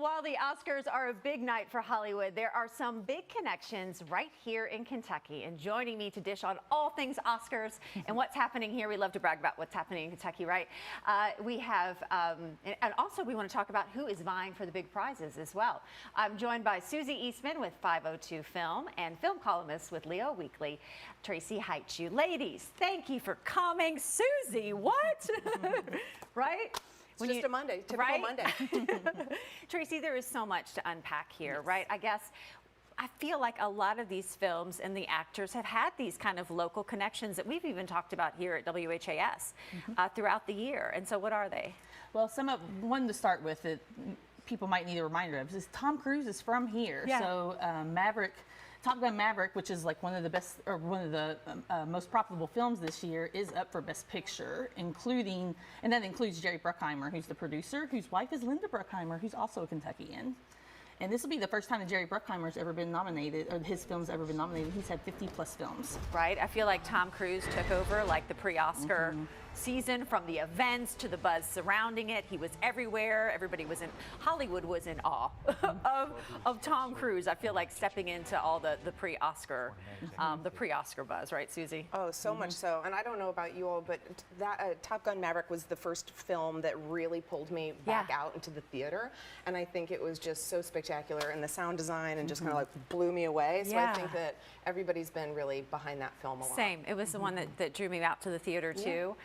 while the Oscars are a big night for Hollywood, there are some big connections right here in Kentucky. And joining me to dish on all things Oscars and what's happening here, we love to brag about what's happening in Kentucky, right? We have, and also we want to talk about who is vying for the big prizes as well. I'm joined by Susie Eastman with 502 Film and film columnist with Leo Weekly, Tracy Heichu. Ladies, thank you for coming. Susie, what? Right? It's just a Monday, typical right? Monday. Tracy, there is so much to unpack here, yes. Right? I guess I feel like a lot of these films and the actors have had these kind of local connections that we've even talked about here at WHAS throughout the year. And so what are they? Well, one to start with that people might need a reminder of is Tom Cruise is from here. Yeah. So Top Gun Maverick, which is like one of the best or one of the most profitable films this year, is up for Best Picture, and that includes Jerry Bruckheimer, who's the producer, whose wife is Linda Bruckheimer, who's also a Kentuckian. And this will be the first time that Jerry Bruckheimer's ever been nominated, or his film's ever been nominated. He's had 50 plus films. Right. I feel like Tom Cruise took over like the pre-Oscar season, from the events to the buzz surrounding it. He was everywhere. Everybody was Hollywood was in awe of Tom Cruise. I feel like stepping into all the pre-Oscar buzz, right, Susie? Oh, so much so. And I don't know about you all, but that Top Gun Maverick was the first film that really pulled me back out into the theater. And I think it was just so spectacular, and the sound design and just kind of like blew me away. So I think that everybody's been really behind that film a lot. Same. It was the one that drew me out to the theater too.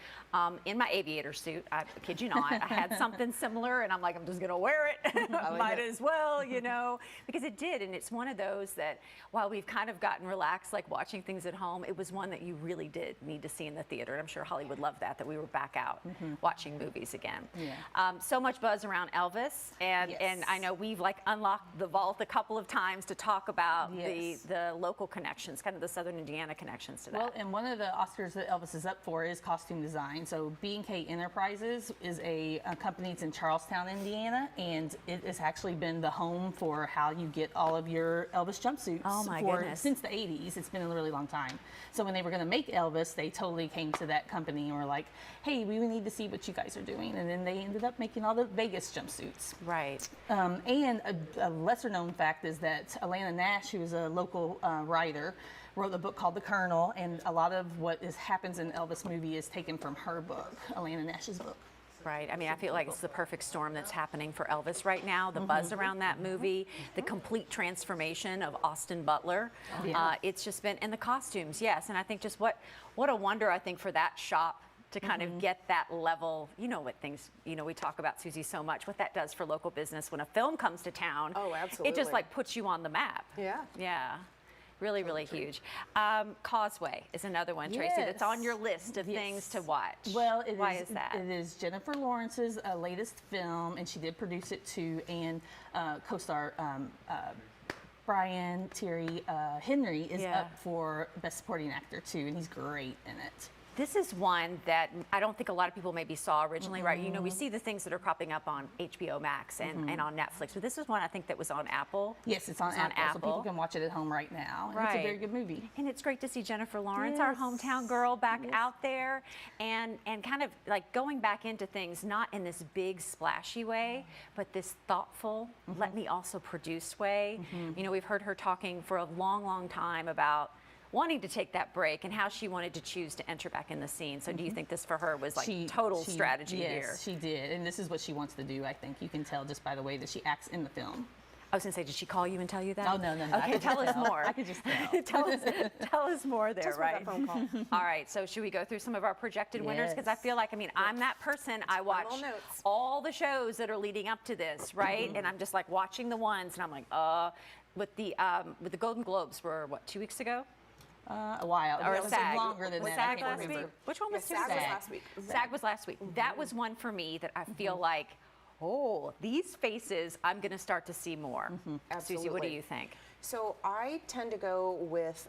In my aviator suit, I kid you not, I had something similar, and I'm like, I'm just gonna wear it. Might as well, you know, because it did. And it's one of those that, while we've kind of gotten relaxed, like watching things at home, it was one that you really did need to see in the theater. And I'm sure Hollywood loved that we were back out watching movies again. Yeah. So much buzz around Elvis, and I know we've like unlocked the vault a couple of times to talk about the local connections, kind of the Southern Indiana connections to that. Well, and one of the Oscars that Elvis is up for is costume design. So B&K Enterprises is a company that's in Charlestown, Indiana, and it has actually been the home for how you get all of your Elvis jumpsuits since the 80s. It's been a really long time. So when they were going to make Elvis, they totally came to that company and were like, hey, we need to see what you guys are doing. And then they ended up making all the Vegas jumpsuits. Right. And a lesser known fact is that Alana Nash, who is a local writer, wrote a book called The Colonel, and a lot of what happens in Elvis movie is taken from her book, Alana Nash's book. Right. I mean, I feel like it's the perfect storm that's happening for Elvis right now. The buzz around that movie, the complete transformation of Austin Butler. It's just been, and the costumes, yes. And I think just what a wonder, I think, for that shop to kind of get that level, you know, what things, you know, we talk about, Susie, so much, what that does for local business when a film comes to town. Oh, absolutely. It just like puts you on the map. Yeah. Yeah. Really, really huge. Causeway is another one, Tracy, that's on your list of things to watch. Well, why is that? It is Jennifer Lawrence's latest film, and she did produce it too, and co-star Brian Tyree Henry is up for Best Supporting Actor too, and he's great in it. This is one that I don't think a lot of people maybe saw originally, right? You know, we see the things that are cropping up on HBO Max and on Netflix, but this is one I think that was on Apple. Yes, it's on Apple, so people can watch it at home right now. Right. It's a very good movie. And it's great to see Jennifer Lawrence, our hometown girl, back out there, and kind of like going back into things, not in this big splashy way, but this thoughtful, let me also produce way. You know, we've heard her talking for a long, long time about wanting to take that break and how she wanted to choose to enter back in the scene. So do you think this for her was like total strategy here? Yes, she did. And this is what she wants to do, I think. You can tell just by the way that she acts in the film. I was going to say, did she call you and tell you that? Oh, no. Okay, tell us more. I could just tell. tell us more there, just right? That phone call. All right, so should we go through some of our projected winners? Because I feel like, I mean, I'm that person. I watch all the shows that are leading up to this, right? And I'm just like watching the ones, and I'm like, with the Golden Globes were, what, 2 weeks ago? A while. Or SAG. Longer than was that. SAG last week? Which one was SAG was last week. SAG was last week. That was one for me that I feel like, oh, these faces I'm going to start to see more. Absolutely. Susie, what do you think? So I tend to go with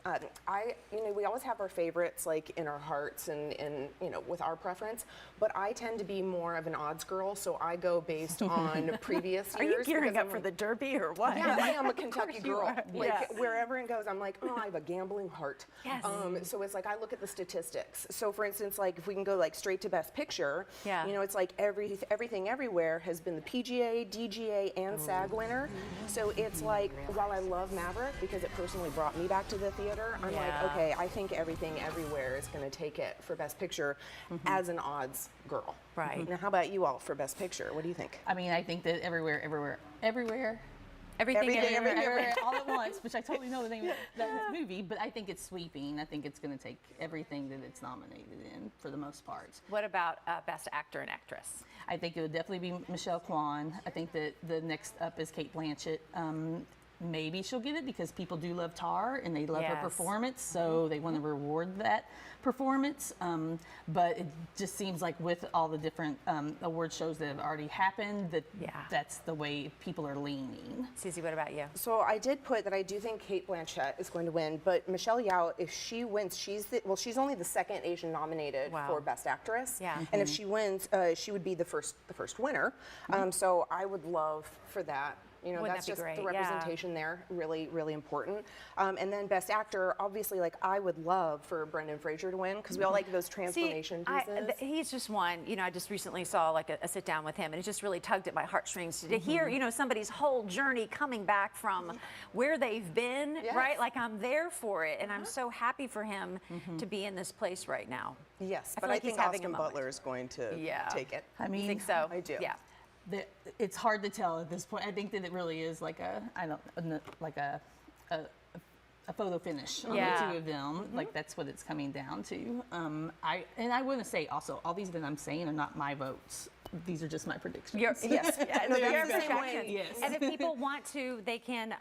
we always have our favorites like in our hearts and with our preference, but I tend to be more of an odds girl, so I go based on previous Are years. you gearing because up for the Derby or what? Yeah, I am a Kentucky girl. Like Yeah. wherever it goes, I'm like, oh, I have a gambling heart. Yes. So it's like I look at the statistics. So for instance, like if we can go like straight to Best Picture, Yeah. it's like everything everywhere has been the PGA, DGA, and SAG winner. So it's like while I love Maverick because it personally brought me back to the theater, I'm Yeah. like, okay, I think everything everywhere is going to take it for Best Picture as an odds girl. Right. Now, how about you all for Best Picture? What do you think? I mean, I think that everywhere, Everything, Everything, everywhere, all at once, which I totally know the name of that movie, but I think it's sweeping. I think it's going to take everything that it's nominated in for the most part. What about Best Actor and Actress? I think it would definitely be Michelle Kwan. I think that the next up is Kate Blanchett. Maybe she'll get it because people do love Tar and they love her Yes. performance, so they want to reward that performance. But it just seems like with all the different award shows that have already happened, that's the way people are leaning. Susie, what about you? So I did put that I do think Kate Blanchett is going to win, but Michelle Yeoh, if she wins, she's only the second Asian nominated Wow. for Best Actress. Yeah. And if she wins, she would be the first winner. So I would love for that. Wouldn't That's that be just great? the Yeah. representation there, really, really important. And then Best Actor, obviously, like I would love for Brendan Fraser to win because we all like those transformation pieces. He's just one. I just recently saw like a sit down with him, and it just really tugged at my heartstrings to hear, somebody's whole journey coming back from where they've been, Yes. right? Like I'm there for it, and I'm so happy for him to be in this place right now. Yes, I but feel like I he's think having a Austin moment. Butler is going to Yeah. take it. I mean, You think so? I do. Yeah. It's hard to tell at this point. I think that it really is like a photo finish on Yeah. the two of them. Like that's what it's coming down to. I want to say also, all these that I'm saying are not my votes. These are just my predictions. Yes. Yeah, No, they're that's the same way. projections. Yes. And if people want to, they can.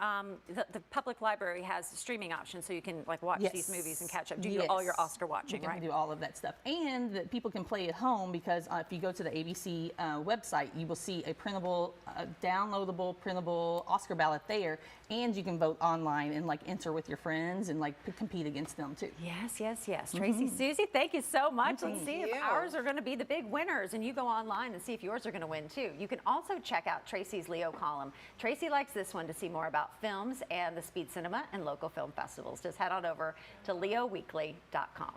The public library has streaming options, so you can like watch Yes. these movies and catch up. Do Yes. all your Oscar watching, You can right? do all of that stuff, and that people can play at home because if you go to the ABC website, you will see a printable, downloadable, printable Oscar ballot there, and you can vote online and like enter with your friends and like compete against them too. Yes. Tracy, Susie, thank you so much. Let's see if you. ours are going to be the big winners, and you go online and see if yours are going to win too. You can also check out Tracy's Leo column. Tracy likes this one to see more about films and the speed cinema and local film festivals. Just head on over to leoweekly.com.